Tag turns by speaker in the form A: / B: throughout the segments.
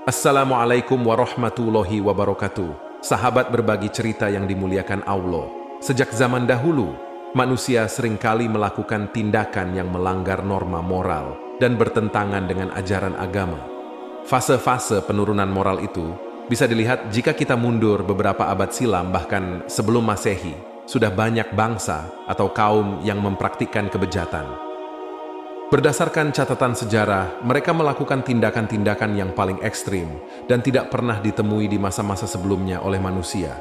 A: Assalamualaikum warahmatullahi wabarakatuh. Sahabat berbagi cerita yang dimuliakan Allah. Sejak zaman dahulu, manusia seringkali melakukan tindakan yang melanggar norma moral dan bertentangan dengan ajaran agama. Fase-fase penurunan moral itu bisa dilihat jika kita mundur beberapa abad silam, bahkan sebelum Masehi, sudah banyak bangsa atau kaum yang mempraktikkan kebejatan. Berdasarkan catatan sejarah, mereka melakukan tindakan-tindakan yang paling ekstrim dan tidak pernah ditemui di masa-masa sebelumnya oleh manusia.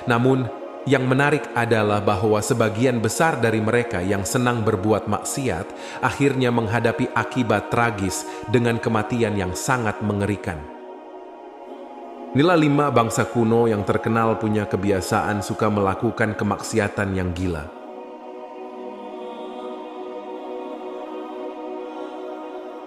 A: Namun, yang menarik adalah bahwa sebagian besar dari mereka yang senang berbuat maksiat akhirnya menghadapi akibat tragis dengan kematian yang sangat mengerikan. Inilah 5 bangsa kuno yang terkenal punya kebiasaan suka melakukan kemaksiatan yang gila.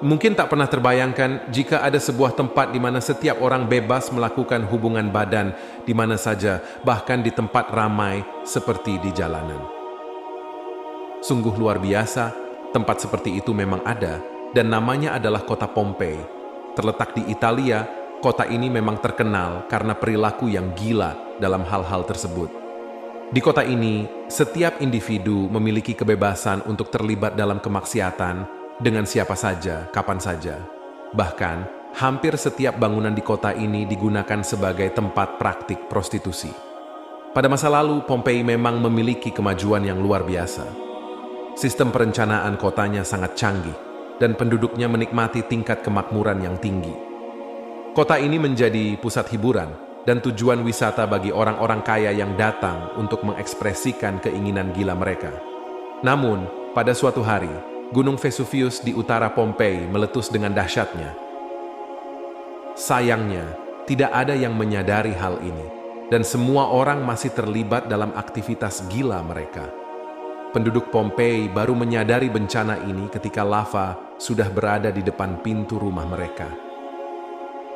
A: Mungkin tak pernah terbayangkan jika ada sebuah tempat di mana setiap orang bebas melakukan hubungan badan di mana saja, bahkan di tempat ramai seperti di jalanan. Sungguh luar biasa, tempat seperti itu memang ada, dan namanya adalah kota Pompei. Terletak di Italia, kota ini memang terkenal karena perilaku yang gila dalam hal-hal tersebut. Di kota ini, setiap individu memiliki kebebasan untuk terlibat dalam kemaksiatan dengan siapa saja, kapan saja. Bahkan, hampir setiap bangunan di kota ini digunakan sebagai tempat praktik prostitusi. Pada masa lalu, Pompei memang memiliki kemajuan yang luar biasa. Sistem perencanaan kotanya sangat canggih, dan penduduknya menikmati tingkat kemakmuran yang tinggi. Kota ini menjadi pusat hiburan dan tujuan wisata bagi orang-orang kaya yang datang untuk mengekspresikan keinginan gila mereka. Namun, pada suatu hari, Gunung Vesuvius di utara Pompei meletus dengan dahsyatnya. Sayangnya, tidak ada yang menyadari hal ini, dan semua orang masih terlibat dalam aktivitas gila mereka. Penduduk Pompei baru menyadari bencana ini ketika lava sudah berada di depan pintu rumah mereka.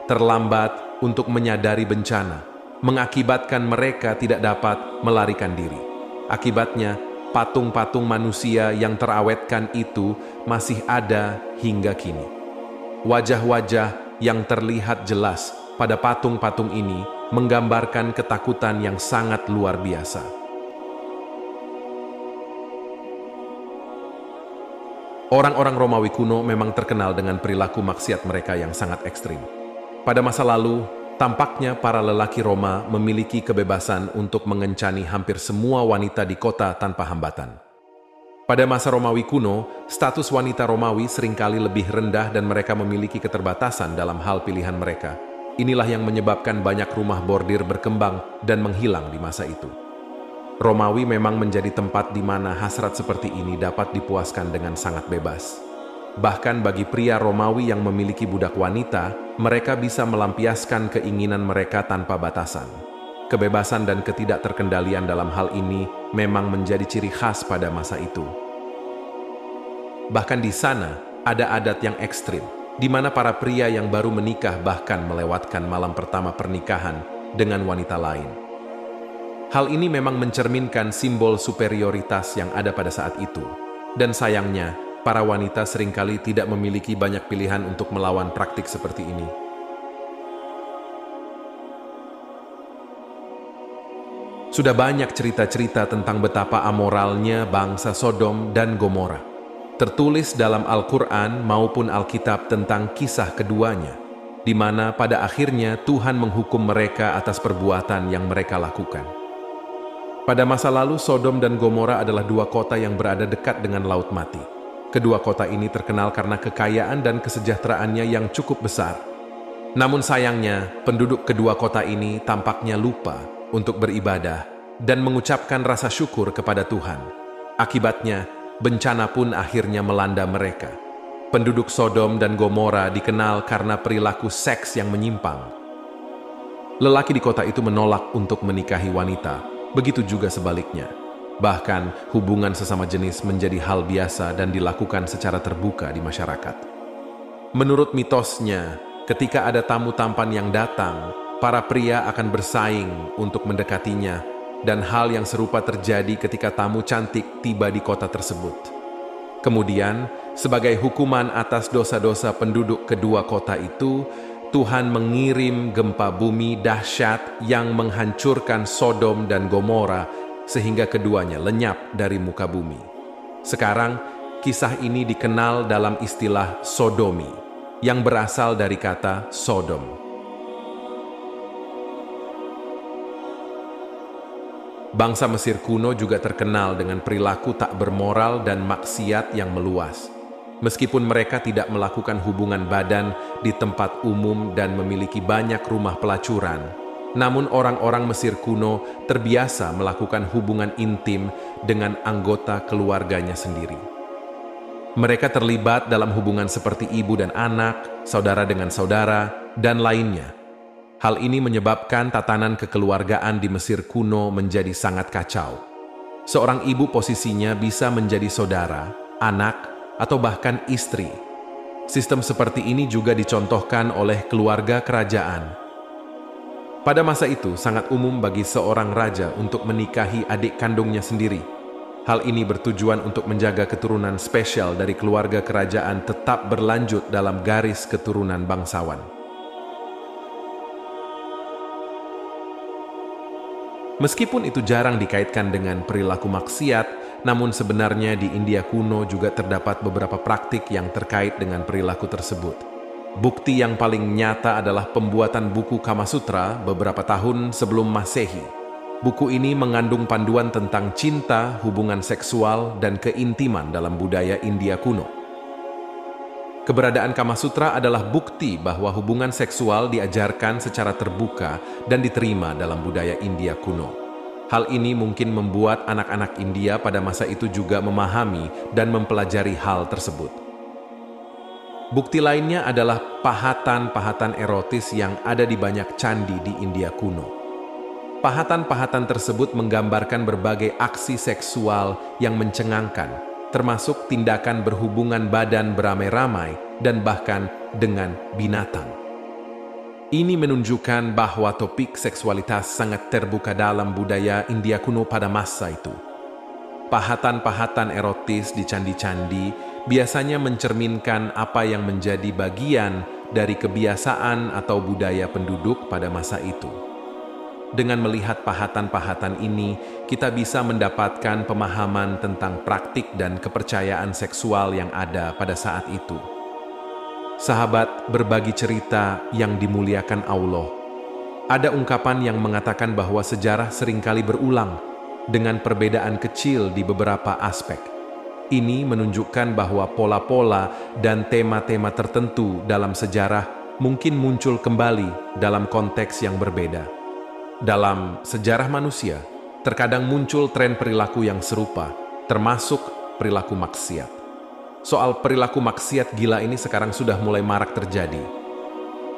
A: Terlambat untuk menyadari bencana, mengakibatkan mereka tidak dapat melarikan diri. Akibatnya, patung-patung manusia yang terawetkan itu masih ada hingga kini. Wajah-wajah yang terlihat jelas pada patung-patung ini menggambarkan ketakutan yang sangat luar biasa. Orang-orang Romawi kuno memang terkenal dengan perilaku maksiat mereka yang sangat ekstrim. Pada masa lalu, tampaknya para lelaki Roma memiliki kebebasan untuk mengencani hampir semua wanita di kota tanpa hambatan. Pada masa Romawi kuno, status wanita Romawi seringkali lebih rendah dan mereka memiliki keterbatasan dalam hal pilihan mereka. Inilah yang menyebabkan banyak rumah bordir berkembang dan menghilang di masa itu. Romawi memang menjadi tempat di mana hasrat seperti ini dapat dipuaskan dengan sangat bebas. Bahkan bagi pria Romawi yang memiliki budak wanita, mereka bisa melampiaskan keinginan mereka tanpa batasan. Kebebasan dan ketidakterkendalian dalam hal ini memang menjadi ciri khas pada masa itu. Bahkan di sana ada adat yang ekstrim, di mana para pria yang baru menikah bahkan melewatkan malam pertama pernikahan dengan wanita lain. Hal ini memang mencerminkan simbol superioritas yang ada pada saat itu. Dan sayangnya, para wanita seringkali tidak memiliki banyak pilihan untuk melawan praktik seperti ini. Sudah banyak cerita-cerita tentang betapa amoralnya bangsa Sodom dan Gomora. Tertulis dalam Al-Quran maupun Alkitab tentang kisah keduanya, di mana pada akhirnya Tuhan menghukum mereka atas perbuatan yang mereka lakukan. Pada masa lalu, Sodom dan Gomora adalah 2 kota yang berada dekat dengan Laut Mati. Kedua kota ini terkenal karena kekayaan dan kesejahteraannya yang cukup besar. Namun sayangnya, penduduk kedua kota ini tampaknya lupa untuk beribadah dan mengucapkan rasa syukur kepada Tuhan. Akibatnya, bencana pun akhirnya melanda mereka. Penduduk Sodom dan Gomora dikenal karena perilaku seks yang menyimpang. Lelaki di kota itu menolak untuk menikahi wanita, begitu juga sebaliknya. Bahkan, hubungan sesama jenis menjadi hal biasa dan dilakukan secara terbuka di masyarakat. Menurut mitosnya, ketika ada tamu tampan yang datang, para pria akan bersaing untuk mendekatinya, dan hal yang serupa terjadi ketika tamu cantik tiba di kota tersebut. Kemudian, sebagai hukuman atas dosa-dosa penduduk kedua kota itu, Tuhan mengirim gempa bumi dahsyat yang menghancurkan Sodom dan Gomora sehingga keduanya lenyap dari muka bumi. Sekarang, kisah ini dikenal dalam istilah sodomi, yang berasal dari kata Sodom. Bangsa Mesir kuno juga terkenal dengan perilaku tak bermoral dan maksiat yang meluas. Meskipun mereka tidak melakukan hubungan badan di tempat umum dan memiliki banyak rumah pelacuran, namun orang-orang Mesir kuno terbiasa melakukan hubungan intim dengan anggota keluarganya sendiri. Mereka terlibat dalam hubungan seperti ibu dan anak, saudara dengan saudara, dan lainnya. Hal ini menyebabkan tatanan kekeluargaan di Mesir kuno menjadi sangat kacau. Seorang ibu posisinya bisa menjadi saudara, anak, atau bahkan istri. Sistem seperti ini juga dicontohkan oleh keluarga kerajaan. Pada masa itu, sangat umum bagi seorang raja untuk menikahi adik kandungnya sendiri. Hal ini bertujuan untuk menjaga keturunan spesial dari keluarga kerajaan tetap berlanjut dalam garis keturunan bangsawan. Meskipun itu jarang dikaitkan dengan perilaku maksiat, namun sebenarnya di India kuno juga terdapat beberapa praktik yang terkait dengan perilaku tersebut. Bukti yang paling nyata adalah pembuatan buku Kama Sutra beberapa tahun sebelum Masehi. Buku ini mengandung panduan tentang cinta, hubungan seksual, dan keintiman dalam budaya India kuno. Keberadaan Kama Sutra adalah bukti bahwa hubungan seksual diajarkan secara terbuka dan diterima dalam budaya India kuno. Hal ini mungkin membuat anak-anak India pada masa itu juga memahami dan mempelajari hal tersebut. Bukti lainnya adalah pahatan-pahatan erotis yang ada di banyak candi di India kuno. Pahatan-pahatan tersebut menggambarkan berbagai aksi seksual yang mencengangkan, termasuk tindakan berhubungan badan beramai-ramai dan bahkan dengan binatang. Ini menunjukkan bahwa topik seksualitas sangat terbuka dalam budaya India kuno pada masa itu. Pahatan-pahatan erotis di candi-candi biasanya mencerminkan apa yang menjadi bagian dari kebiasaan atau budaya penduduk pada masa itu. Dengan melihat pahatan-pahatan ini, kita bisa mendapatkan pemahaman tentang praktik dan kepercayaan seksual yang ada pada saat itu. Sahabat berbagi cerita yang dimuliakan Allah. Ada ungkapan yang mengatakan bahwa sejarah seringkali berulang dengan perbedaan kecil di beberapa aspek. Ini menunjukkan bahwa pola-pola dan tema-tema tertentu dalam sejarah mungkin muncul kembali dalam konteks yang berbeda. Dalam sejarah manusia, terkadang muncul tren perilaku yang serupa, termasuk perilaku maksiat. Soal perilaku maksiat gila ini sekarang sudah mulai marak terjadi.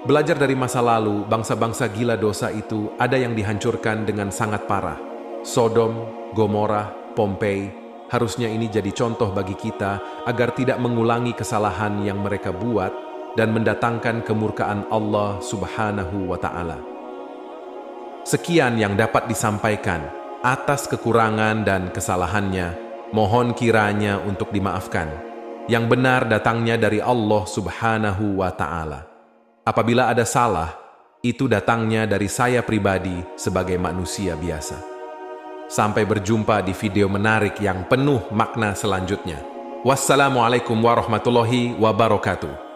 A: Belajar dari masa lalu, bangsa-bangsa gila dosa itu ada yang dihancurkan dengan sangat parah. Sodom, Gomora, Pompei, harusnya ini jadi contoh bagi kita agar tidak mengulangi kesalahan yang mereka buat dan mendatangkan kemurkaan Allah Subhanahu wa Ta'ala. Sekian yang dapat disampaikan. Atas kekurangan dan kesalahannya, mohon kiranya untuk dimaafkan. Yang benar datangnya dari Allah Subhanahu wa Ta'ala. Apabila ada salah, itu datangnya dari saya pribadi sebagai manusia biasa. Sampai berjumpa di video menarik yang penuh makna selanjutnya. Wassalamualaikum warahmatullahi wabarakatuh.